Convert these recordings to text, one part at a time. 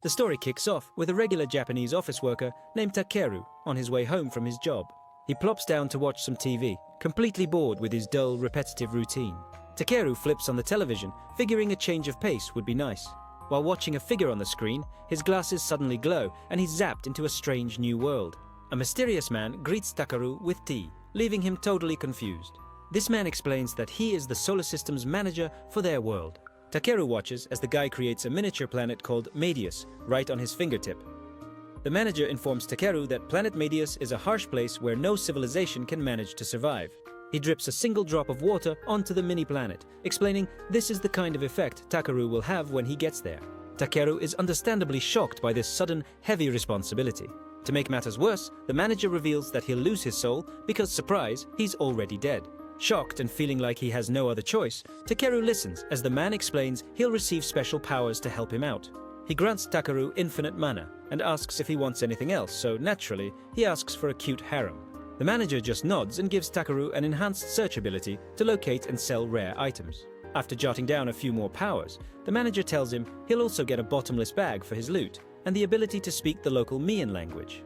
The story kicks off with a regular Japanese office worker named Takeru on his way home from his job. He plops down to watch some TV, completely bored with his dull, repetitive routine. Takeru flips on the television, figuring a change of pace would be nice. While watching a figure on the screen, his glasses suddenly glow and he's zapped into a strange new world. A mysterious man greets Takeru with tea, leaving him totally confused. This man explains that he is the solar system's manager for their world. Takeru watches as the guy creates a miniature planet called Medius right on his fingertip. The manager informs Takeru that planet Medius is a harsh place where no civilization can manage to survive. He drips a single drop of water onto the mini-planet, explaining this is the kind of effect Takeru will have when he gets there. Takeru is understandably shocked by this sudden, heavy responsibility. To make matters worse, the manager reveals that he'll lose his soul because, surprise, he's already dead. Shocked and feeling like he has no other choice, Takeru listens as the man explains he'll receive special powers to help him out. He grants Takeru infinite mana and asks if he wants anything else, so naturally, he asks for a cute harem. The manager just nods and gives Takeru an enhanced search ability to locate and sell rare items. After jotting down a few more powers, the manager tells him he'll also get a bottomless bag for his loot and the ability to speak the local Mian language.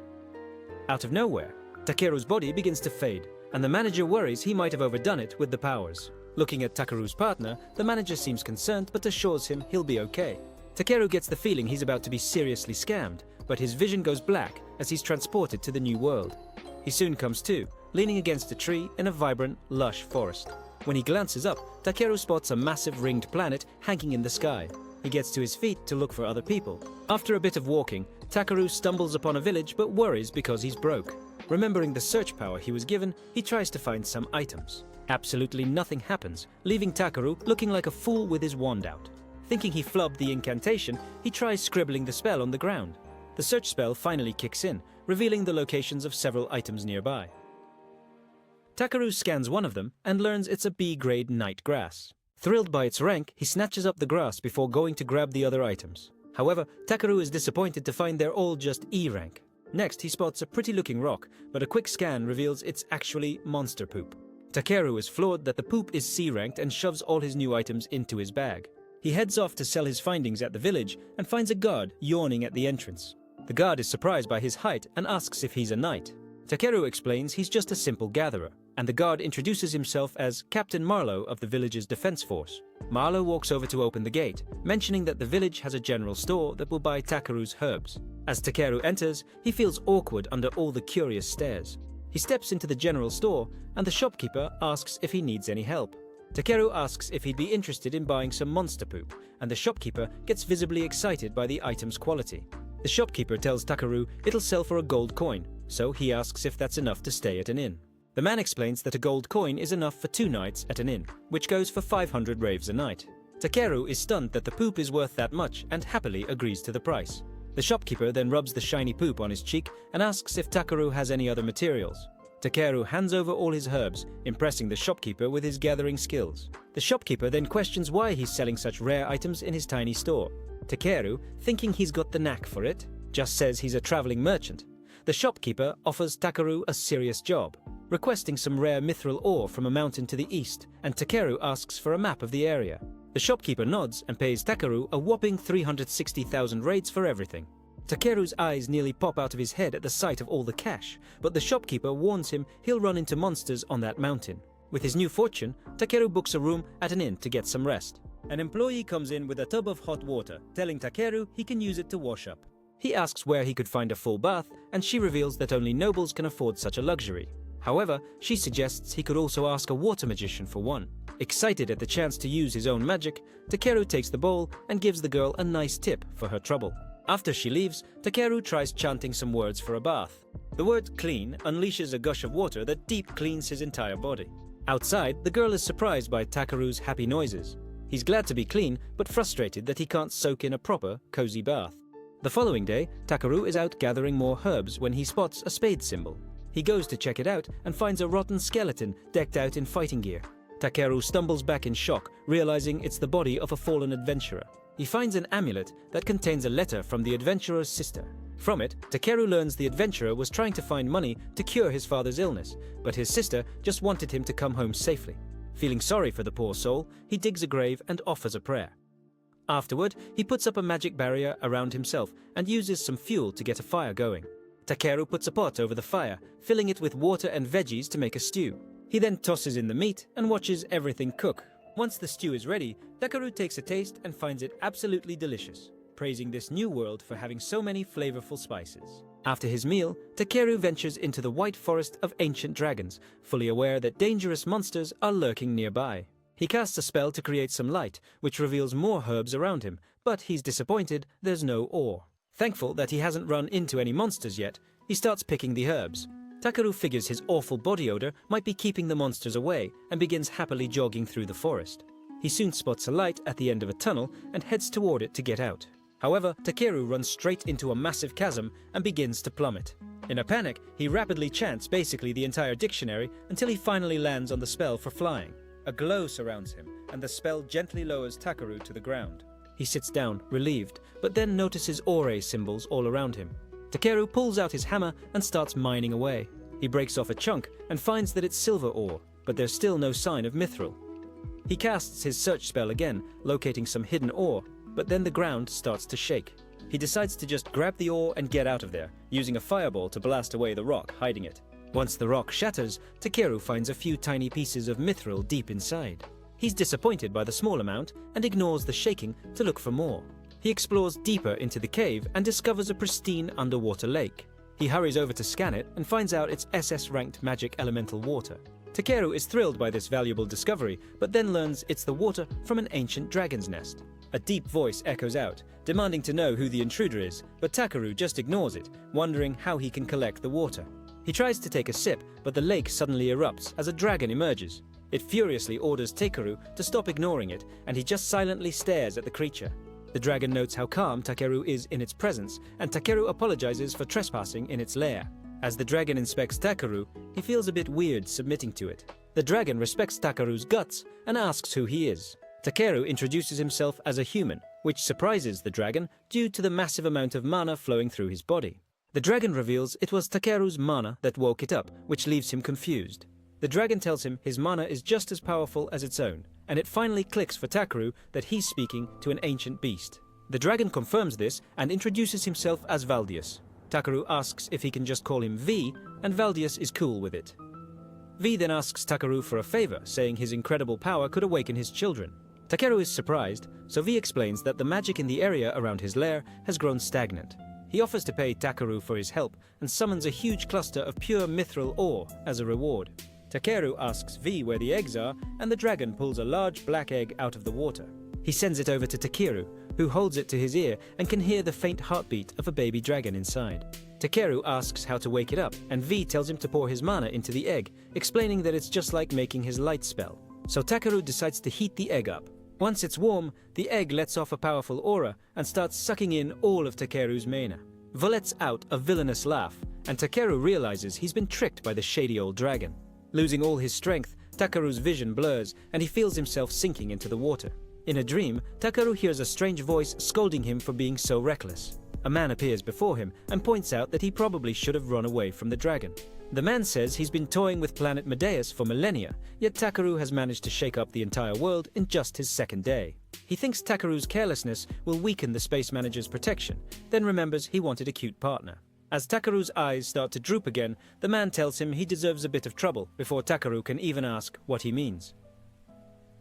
Out of nowhere, Takeru's body begins to fade, and the manager worries he might have overdone it with the powers. Looking at Takeru's partner, the manager seems concerned but assures him he'll be okay. Takeru gets the feeling he's about to be seriously scammed, but his vision goes black as he's transported to the new world. He soon comes to, leaning against a tree in a vibrant, lush forest. When he glances up, Takeru spots a massive ringed planet hanging in the sky. He gets to his feet to look for other people. After a bit of walking, Takeru stumbles upon a village but worries because he's broke. Remembering the search power he was given, he tries to find some items. Absolutely nothing happens, leaving Takeru looking like a fool with his wand out. Thinking he flubbed the incantation, he tries scribbling the spell on the ground. The search spell finally kicks in, revealing the locations of several items nearby. Takeru scans one of them and learns it's a B-grade night grass. Thrilled by its rank, he snatches up the grass before going to grab the other items. However, Takeru is disappointed to find they're all just E rank. Next, he spots a pretty-looking rock, but a quick scan reveals it's actually monster poop. Takeru is floored that the poop is C-ranked and shoves all his new items into his bag. He heads off to sell his findings at the village and finds a guard yawning at the entrance. The guard is surprised by his height and asks if he's a knight. Takeru explains he's just a simple gatherer, and the guard introduces himself as Captain Marlowe of the village's defense force. Marlowe walks over to open the gate, mentioning that the village has a general store that will buy Takeru's herbs. As Takeru enters, he feels awkward under all the curious stares. He steps into the general store, and the shopkeeper asks if he needs any help. Takeru asks if he'd be interested in buying some monster poop, and the shopkeeper gets visibly excited by the item's quality. The shopkeeper tells Takeru it'll sell for a gold coin, so he asks if that's enough to stay at an inn. The man explains that a gold coin is enough for 2 nights at an inn, which goes for 500 raves a night. Takeru is stunned that the poop is worth that much and happily agrees to the price. The shopkeeper then rubs the shiny poop on his cheek and asks if Takeru has any other materials. Takeru hands over all his herbs, impressing the shopkeeper with his gathering skills. The shopkeeper then questions why he's selling such rare items in his tiny store. Takeru, thinking he's got the knack for it, just says he's a traveling merchant. The shopkeeper offers Takeru a serious job, requesting some rare mithril ore from a mountain to the east, and Takeru asks for a map of the area. The shopkeeper nods and pays Takeru a whopping 360,000 rates for everything. Takeru's eyes nearly pop out of his head at the sight of all the cash, but the shopkeeper warns him he'll run into monsters on that mountain. With his new fortune, Takeru books a room at an inn to get some rest. An employee comes in with a tub of hot water, telling Takeru he can use it to wash up. He asks where he could find a full bath, and she reveals that only nobles can afford such a luxury. However, she suggests he could also ask a water magician for one. Excited at the chance to use his own magic, Takeru takes the bowl and gives the girl a nice tip for her trouble. After she leaves, Takeru tries chanting some words for a bath. The word clean unleashes a gush of water that deep cleans his entire body. Outside, the girl is surprised by Takeru's happy noises. He's glad to be clean, but frustrated that he can't soak in a proper, cozy bath. The following day, Takeru is out gathering more herbs when he spots a spade symbol. He goes to check it out and finds a rotten skeleton decked out in fighting gear. Takeru stumbles back in shock, realizing it's the body of a fallen adventurer. He finds an amulet that contains a letter from the adventurer's sister. From it, Takeru learns the adventurer was trying to find money to cure his father's illness, but his sister just wanted him to come home safely. Feeling sorry for the poor soul, he digs a grave and offers a prayer. Afterward, he puts up a magic barrier around himself and uses some fuel to get a fire going. Takeru puts a pot over the fire, filling it with water and veggies to make a stew. He then tosses in the meat and watches everything cook. Once the stew is ready, Takeru takes a taste and finds it absolutely delicious, praising this new world for having so many flavorful spices. After his meal, Takeru ventures into the white forest of ancient dragons, fully aware that dangerous monsters are lurking nearby. He casts a spell to create some light, which reveals more herbs around him, but he's disappointed there's no ore. Thankful that he hasn't run into any monsters yet, he starts picking the herbs. Takeru figures his awful body odor might be keeping the monsters away and begins happily jogging through the forest. He soon spots a light at the end of a tunnel and heads toward it to get out. However, Takeru runs straight into a massive chasm and begins to plummet. In a panic, he rapidly chants basically the entire dictionary until he finally lands on the spell for flying. A glow surrounds him, and the spell gently lowers Takeru to the ground. He sits down, relieved, but then notices ore symbols all around him. Takeru pulls out his hammer and starts mining away. He breaks off a chunk and finds that it's silver ore, but there's still no sign of mithril. He casts his search spell again, locating some hidden ore, but then the ground starts to shake. He decides to just grab the ore and get out of there, using a fireball to blast away the rock, hiding it. Once the rock shatters, Takeru finds a few tiny pieces of mithril deep inside. He's disappointed by the small amount and ignores the shaking to look for more. He explores deeper into the cave and discovers a pristine underwater lake. He hurries over to scan it and finds out it's SS-ranked magic elemental water. Takeru is thrilled by this valuable discovery, but then learns it's the water from an ancient dragon's nest. A deep voice echoes out, demanding to know who the intruder is, but Takeru just ignores it, wondering how he can collect the water. He tries to take a sip, but the lake suddenly erupts as a dragon emerges. It furiously orders Takeru to stop ignoring it, and he just silently stares at the creature. The dragon notes how calm Takeru is in its presence, and Takeru apologizes for trespassing in its lair. As the dragon inspects Takeru, he feels a bit weird submitting to it. The dragon respects Takeru's guts and asks who he is. Takeru introduces himself as a human, which surprises the dragon due to the massive amount of mana flowing through his body. The dragon reveals it was Takeru's mana that woke it up, which leaves him confused. The dragon tells him his mana is just as powerful as its own, and it finally clicks for Takeru that he's speaking to an ancient beast. The dragon confirms this and introduces himself as Valdius. Takeru asks if he can just call him V, and Valdius is cool with it. V then asks Takeru for a favor, saying his incredible power could awaken his children. Takeru is surprised, so V explains that the magic in the area around his lair has grown stagnant. He offers to pay Takeru for his help and summons a huge cluster of pure mithril ore as a reward. Takeru asks V where the eggs are, and the dragon pulls a large black egg out of the water. He sends it over to Takeru, who holds it to his ear and can hear the faint heartbeat of a baby dragon inside. Takeru asks how to wake it up, and V tells him to pour his mana into the egg, explaining that it's just like making his light spell. So Takeru decides to heat the egg up. Once it's warm, the egg lets off a powerful aura and starts sucking in all of Takeru's mana. V lets out a villainous laugh, and Takeru realizes he's been tricked by the shady old dragon. Losing all his strength, Takeru's vision blurs, and he feels himself sinking into the water. In a dream, Takeru hears a strange voice scolding him for being so reckless. A man appears before him and points out that he probably should have run away from the dragon. The man says he's been toying with planet Medeus for millennia, yet Takeru has managed to shake up the entire world in just his second day. He thinks Takeru's carelessness will weaken the space manager's protection, then remembers he wanted a cute partner. As Takeru's eyes start to droop again, the man tells him he deserves a bit of trouble before Takeru can even ask what he means.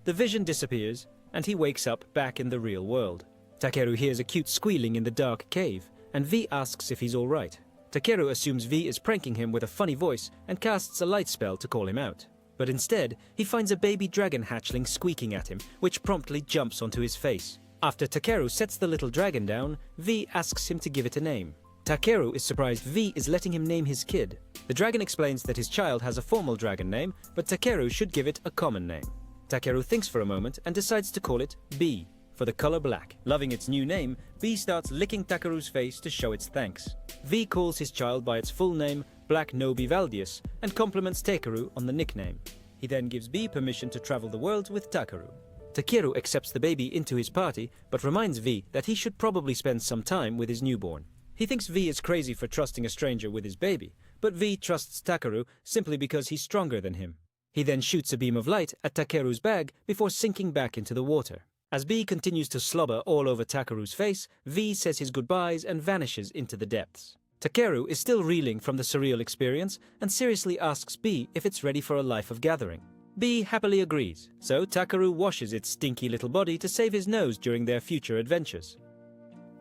The vision disappears, and he wakes up back in the real world. Takeru hears a cute squealing in the dark cave, and V asks if he's alright. Takeru assumes V is pranking him with a funny voice and casts a light spell to call him out. But instead, he finds a baby dragon hatchling squeaking at him, which promptly jumps onto his face. After Takeru sets the little dragon down, V asks him to give it a name. Takeru is surprised V is letting him name his kid. The dragon explains that his child has a formal dragon name, but Takeru should give it a common name. Takeru thinks for a moment and decides to call it B, for the color black. Loving its new name, B starts licking Takeru's face to show its thanks. V calls his child by its full name, Black Nobi Valdius, and compliments Takeru on the nickname. He then gives B permission to travel the world with Takeru. Takeru accepts the baby into his party, but reminds V that he should probably spend some time with his newborn. He thinks V is crazy for trusting a stranger with his baby, but V trusts Takeru simply because he's stronger than him. He then shoots a beam of light at Takeru's bag before sinking back into the water. As B continues to slobber all over Takeru's face, V says his goodbyes and vanishes into the depths. Takeru is still reeling from the surreal experience and seriously asks B if it's ready for a life of gathering. B happily agrees, so Takeru washes its stinky little body to save his nose during their future adventures.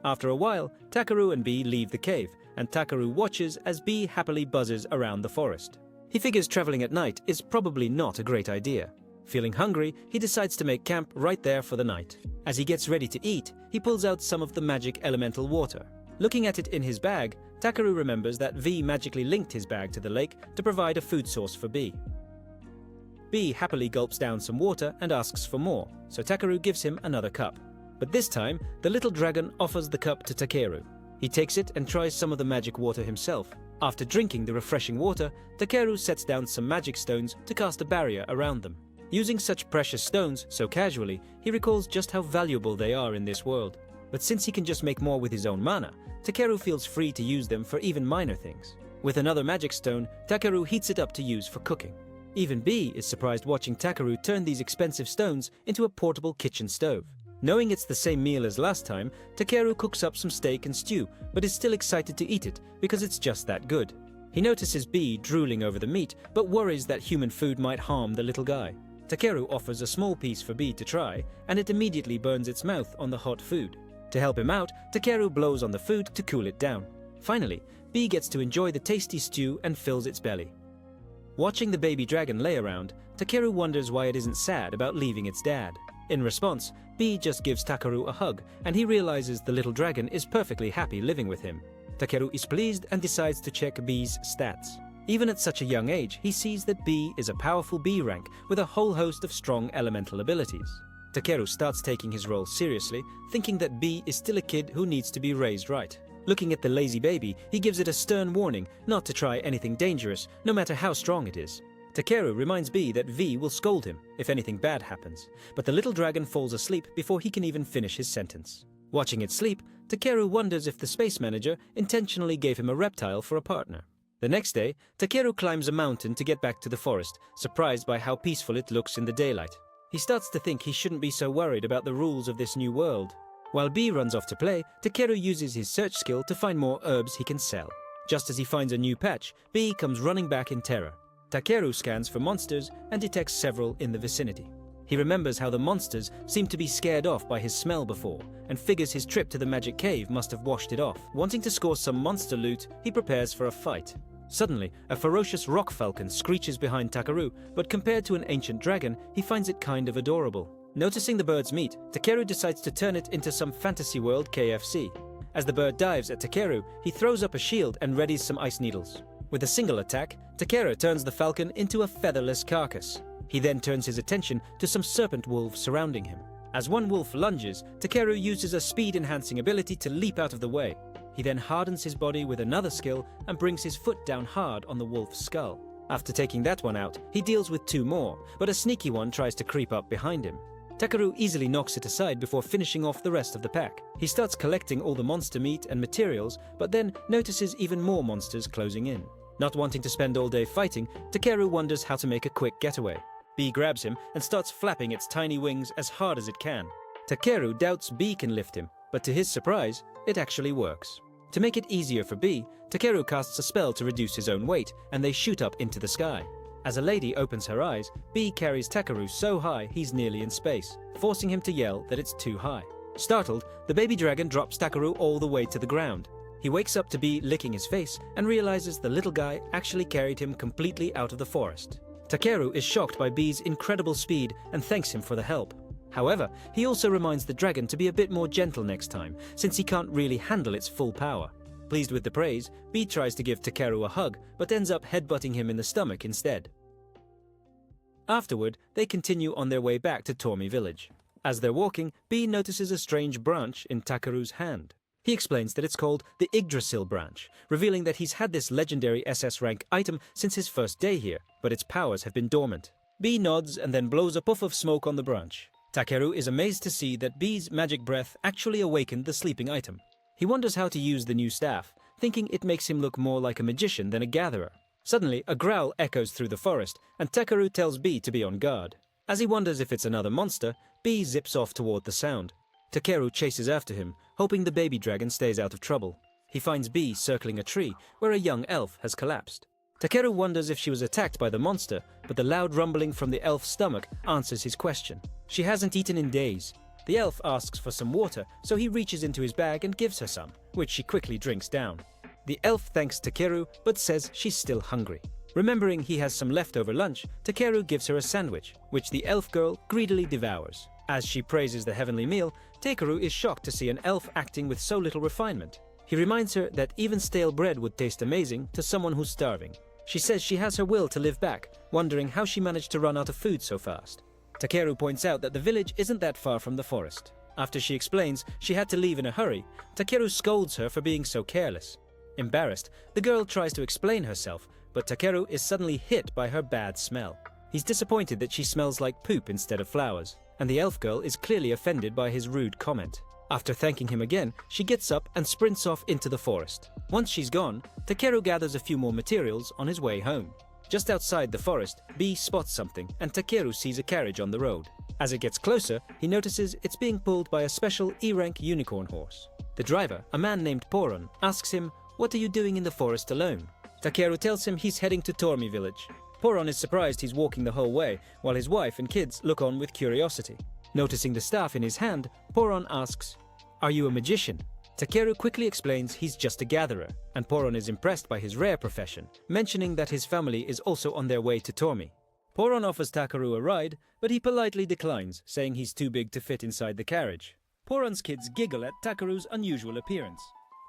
After a while, Takeru and B leave the cave, and Takeru watches as B happily buzzes around the forest. He figures traveling at night is probably not a great idea. Feeling hungry, he decides to make camp right there for the night. As he gets ready to eat, he pulls out some of the magic elemental water. Looking at it in his bag, Takeru remembers that V magically linked his bag to the lake to provide a food source for B. B happily gulps down some water and asks for more, so Takeru gives him another cup. But this time, the little dragon offers the cup to Takeru. He takes it and tries some of the magic water himself. After drinking the refreshing water, Takeru sets down some magic stones to cast a barrier around them. Using such precious stones so casually, he recalls just how valuable they are in this world. But since he can just make more with his own mana, Takeru feels free to use them for even minor things. With another magic stone, Takeru heats it up to use for cooking. Even B is surprised watching Takeru turn these expensive stones into a portable kitchen stove. Knowing it's the same meal as last time, Takeru cooks up some steak and stew, but is still excited to eat it because it's just that good. He notices B drooling over the meat, but worries that human food might harm the little guy. Takeru offers a small piece for B to try, and it immediately burns its mouth on the hot food. To help him out, Takeru blows on the food to cool it down. Finally, B gets to enjoy the tasty stew and fills its belly. Watching the baby dragon lay around, Takeru wonders why it isn't sad about leaving its dad. In response, B just gives Takeru a hug, and he realizes the little dragon is perfectly happy living with him. Takeru is pleased and decides to check B's stats. Even at such a young age, he sees that B is a powerful B rank with a whole host of strong elemental abilities. Takeru starts taking his role seriously, thinking that B is still a kid who needs to be raised right. Looking at the lazy baby, he gives it a stern warning not to try anything dangerous, no matter how strong it is. Takeru reminds B that V will scold him if anything bad happens, but the little dragon falls asleep before he can even finish his sentence. Watching it sleep, Takeru wonders if the space manager intentionally gave him a reptile for a partner. The next day, Takeru climbs a mountain to get back to the forest, surprised by how peaceful it looks in the daylight. He starts to think he shouldn't be so worried about the rules of this new world. While B runs off to play, Takeru uses his search skill to find more herbs he can sell. Just as he finds a new patch, B comes running back in terror. Takeru scans for monsters and detects several in the vicinity. He remembers how the monsters seemed to be scared off by his smell before, and figures his trip to the magic cave must have washed it off. Wanting to score some monster loot, he prepares for a fight. Suddenly, a ferocious rock falcon screeches behind Takeru, but compared to an ancient dragon, he finds it kind of adorable. Noticing the bird's meat, Takeru decides to turn it into some fantasy world KFC. As the bird dives at Takeru, he throws up a shield and readies some ice needles. With a single attack, Takeru turns the falcon into a featherless carcass. He then turns his attention to some serpent wolves surrounding him. As one wolf lunges, Takeru uses a speed-enhancing ability to leap out of the way. He then hardens his body with another skill and brings his foot down hard on the wolf's skull. After taking that one out, he deals with two more, but a sneaky one tries to creep up behind him. Takeru easily knocks it aside before finishing off the rest of the pack. He starts collecting all the monster meat and materials, but then notices even more monsters closing in. Not wanting to spend all day fighting, Takeru wonders how to make a quick getaway. B grabs him and starts flapping its tiny wings as hard as it can. Takeru doubts B can lift him, but to his surprise, it actually works. To make it easier for B, Takeru casts a spell to reduce his own weight, and they shoot up into the sky. As a lady opens her eyes, B carries Takeru so high he's nearly in space, forcing him to yell that it's too high. Startled, the baby dragon drops Takeru all the way to the ground. He wakes up to B licking his face and realizes the little guy actually carried him completely out of the forest. Takeru is shocked by B's incredible speed and thanks him for the help. However, he also reminds the dragon to be a bit more gentle next time, since he can't really handle its full power. Pleased with the praise, B tries to give Takeru a hug, but ends up headbutting him in the stomach instead. Afterward, they continue on their way back to Tormi village. As they're walking, B notices a strange branch in Takeru's hand. He explains that it's called the Yggdrasil branch, revealing that he's had this legendary SS rank item since his first day here, but its powers have been dormant. B nods and then blows a puff of smoke on the branch. Takeru is amazed to see that B's magic breath actually awakened the sleeping item. He wonders how to use the new staff, thinking it makes him look more like a magician than a gatherer. Suddenly, a growl echoes through the forest, and Takeru tells B to be on guard. As he wonders if it's another monster, B zips off toward the sound. Takeru chases after him, hoping the baby dragon stays out of trouble. He finds B circling a tree where a young elf has collapsed. Takeru wonders if she was attacked by the monster, but the loud rumbling from the elf's stomach answers his question. She hasn't eaten in days. The elf asks for some water, so he reaches into his bag and gives her some, which she quickly drinks down. The elf thanks Takeru, but says she's still hungry. Remembering he has some leftover lunch, Takeru gives her a sandwich, which the elf girl greedily devours. As she praises the heavenly meal, Takeru is shocked to see an elf acting with so little refinement. He reminds her that even stale bread would taste amazing to someone who's starving. She says she has her will to live back, wondering how she managed to run out of food so fast. Takeru points out that the village isn't that far from the forest. After she explains she had to leave in a hurry, Takeru scolds her for being so careless. Embarrassed, the girl tries to explain herself, but Takeru is suddenly hit by her bad smell. He's disappointed that she smells like poop instead of flowers, and the elf girl is clearly offended by his rude comment. After thanking him again, she gets up and sprints off into the forest. Once she's gone, Takeru gathers a few more materials on his way home. Just outside the forest, B spots something, and Takeru sees a carriage on the road. As it gets closer, he notices it's being pulled by a special E-rank unicorn horse. The driver, a man named Poron, asks him, "What are you doing in the forest alone?" Takeru tells him he's heading to Tormi village. Poron is surprised he's walking the whole way, while his wife and kids look on with curiosity. Noticing the staff in his hand, Poron asks, "Are you a magician?" Takeru quickly explains he's just a gatherer, and Poron is impressed by his rare profession, mentioning that his family is also on their way to Tormi. Poron offers Takeru a ride, but he politely declines, saying he's too big to fit inside the carriage. Poron's kids giggle at Takeru's unusual appearance.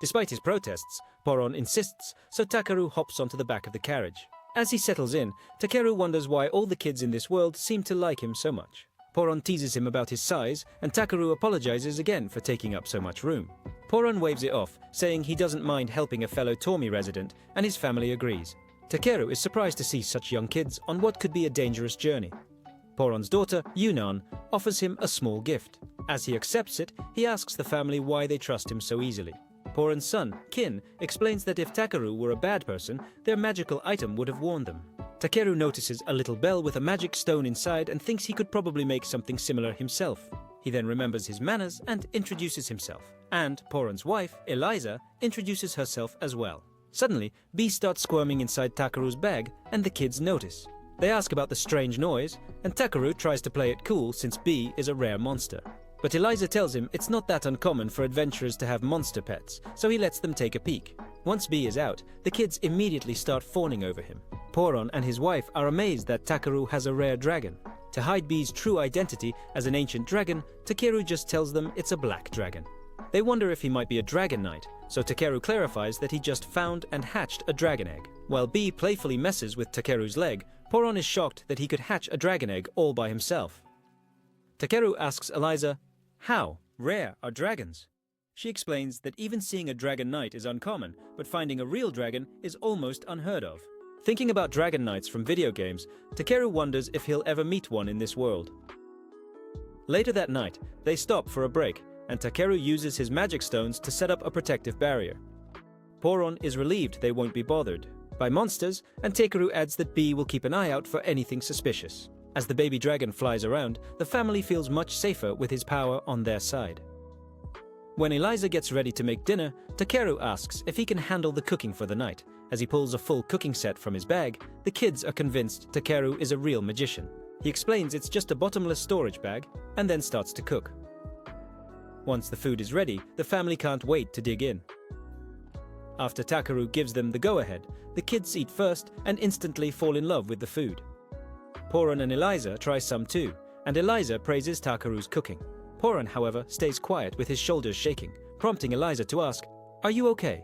Despite his protests, Poron insists, so Takeru hops onto the back of the carriage. As he settles in, Takeru wonders why all the kids in this world seem to like him so much. Poron teases him about his size, and Takeru apologizes again for taking up so much room. Poron waves it off, saying he doesn't mind helping a fellow Tormi resident, and his family agrees. Takeru is surprised to see such young kids on what could be a dangerous journey. Poron's daughter, Yunan, offers him a small gift. As he accepts it, he asks the family why they trust him so easily. Poron's son, Kin, explains that if Takeru were a bad person, their magical item would have warned them. Takeru notices a little bell with a magic stone inside and thinks he could probably make something similar himself. He then remembers his manners and introduces himself. And Poron's wife, Eliza, introduces herself as well. Suddenly, B starts squirming inside Takeru's bag, and the kids notice. They ask about the strange noise, and Takeru tries to play it cool since B is a rare monster. But Eliza tells him it's not that uncommon for adventurers to have monster pets, so he lets them take a peek. Once B is out, the kids immediately start fawning over him. Poron and his wife are amazed that Takeru has a rare dragon. To hide B's true identity as an ancient dragon, Takeru just tells them it's a black dragon. They wonder if he might be a dragon knight, so Takeru clarifies that he just found and hatched a dragon egg. While B playfully messes with Takeru's leg, Poron is shocked that he could hatch a dragon egg all by himself. Takeru asks Eliza, "How rare are dragons?" She explains that even seeing a dragon knight is uncommon, but finding a real dragon is almost unheard of. Thinking about dragon knights from video games, Takeru wonders if he'll ever meet one in this world. Later that night, they stop for a break, and Takeru uses his magic stones to set up a protective barrier. Poron is relieved they won't be bothered by monsters, and Takeru adds that B will keep an eye out for anything suspicious. As the baby dragon flies around, the family feels much safer with his power on their side. When Eliza gets ready to make dinner, Takeru asks if he can handle the cooking for the night. As he pulls a full cooking set from his bag, the kids are convinced Takeru is a real magician. He explains it's just a bottomless storage bag, and then starts to cook. Once the food is ready, the family can't wait to dig in. After Takeru gives them the go-ahead, the kids eat first and instantly fall in love with the food. Poron and Eliza try some too, and Eliza praises Takeru's cooking. Poron, however, stays quiet with his shoulders shaking, prompting Eliza to ask, "Are you okay?"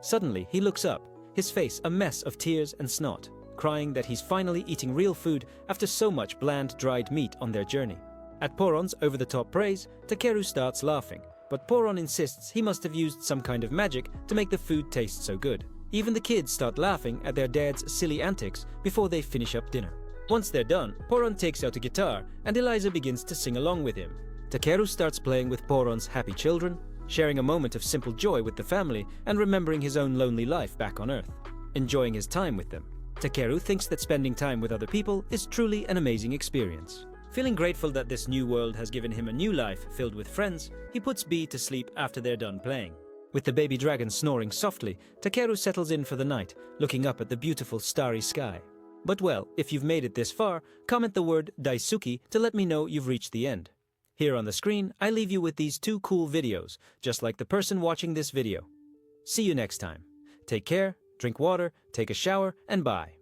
Suddenly, he looks up, his face a mess of tears and snot, crying that he's finally eating real food after so much bland, dried meat on their journey. At Poron's over-the-top praise, Takeru starts laughing, but Poron insists he must have used some kind of magic to make the food taste so good. Even the kids start laughing at their dad's silly antics before they finish up dinner. Once they're done, Poron takes out a guitar, and Eliza begins to sing along with him. Takeru starts playing with Poron's happy children, sharing a moment of simple joy with the family and remembering his own lonely life back on Earth, enjoying his time with them. Takeru thinks that spending time with other people is truly an amazing experience. Feeling grateful that this new world has given him a new life filled with friends, he puts B to sleep after they're done playing. With the baby dragon snoring softly, Takeru settles in for the night, looking up at the beautiful starry sky. But well, if you've made it this far, comment the word Daisuki to let me know you've reached the end. Here on the screen, I leave you with these 2 cool videos, just like the person watching this video. See you next time. Take care, drink water, take a shower, and bye.